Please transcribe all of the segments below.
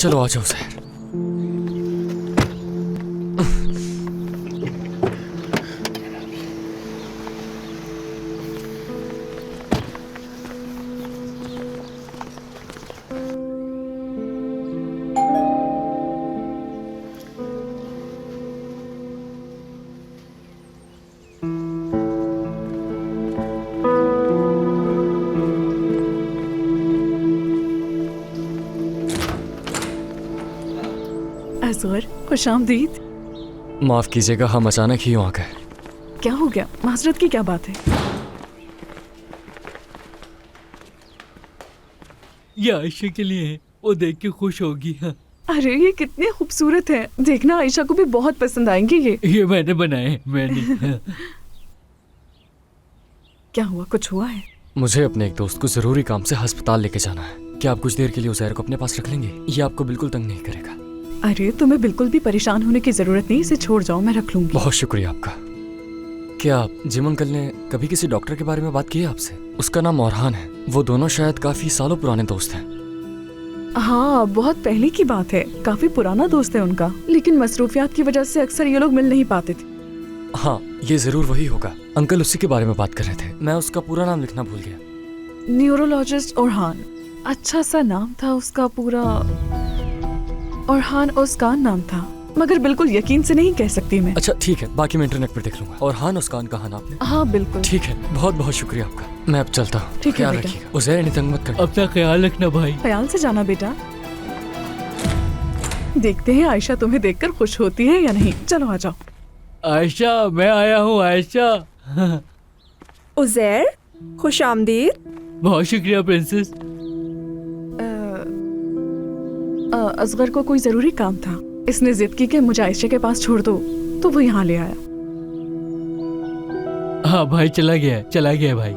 चलो आ जाओ ज़हर। असगर, खुशामदीद। माफ़ कीजिएगा, हम अचानक ही यूँ आ गए। क्या हो गया? माजरत की क्या बात है? ये आयशा के लिए है, वो देख के खुश होगी। हाँ। अरे ये कितने खूबसूरत हैं। देखना आयशा को भी बहुत पसंद आएंगे ये। मैंने बनाए हैं, मैंने। हाँ। क्या हुआ? कुछ हुआ है? मुझे अपने एक दोस्त को ज़रूरी काम से अस्पताल लेके जाना है। क्या आप कुछ देर के लिए उज़ैर को अपने पास रख लेंगे? ये आपको बिल्कुल तंग नहीं करेगा। अरे तुम्हें बिल्कुल भी परेशान होने की जरूरत नहीं, इसे छोड़ जाओ, मैं रख लूंगी। बहुत शुक्रिया आपका। क्या जिम अंकल ने कभी किसी डॉक्टर के बारे में बात की है आपसे? उसका नाम औरहान है। वो दोनों शायद काफी सालों पुराने दोस्त हैं। हाँ, बहुत पहले की बात है। काफी पुराना दोस्त है उनका, लेकिन मसरूफियात की वजह से अक्सर ये लोग मिल नहीं पाते थे। हाँ, ये जरूर वही होगा। अंकल उसी के बारे में बात कर रहे थे। मैं उसका पूरा नाम लिखना भूल गया। न्यूरोलॉजिस्ट औरहान, अच्छा सा नाम था उसका पूरा। औरहान उस्कान नाम था, मगर बिल्कुल यकीन से नहीं कह सकती मैं। अच्छा ठीक है, बाकी मैं इंटरनेट पर देख लूंगा। औरहान उस्कान कहा ना आपने? हाँ बिल्कुल। ठीक है, बहुत बहुत शुक्रिया आपका। मैं अब चलता हूँ। ठीक है ख्याल बेटा। रखिएगा। उज़ैर इन्हें तंग मत करना। अपना ख्याल रखना भाई। ख्याल से जाना बेटा। देखते हैं आयशा तुम्हें देखकर खुश होती है या नहीं। चलो आ जाओ। आयशा, मैं आया हूँ आयशा। उज़ैर, खुशामदीद। बहुत शुक्रिया प्रिंसेस। असगर को कोई जरूरी काम था, इसने जिद की कि मुझे आयशा के पास छोड़ दो, तो वो यहाँ ले आया। हाँ भाई, चला गया भाई।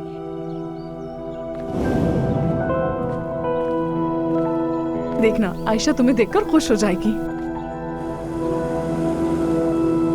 देखना आयशा तुम्हें देखकर खुश हो जाएगी।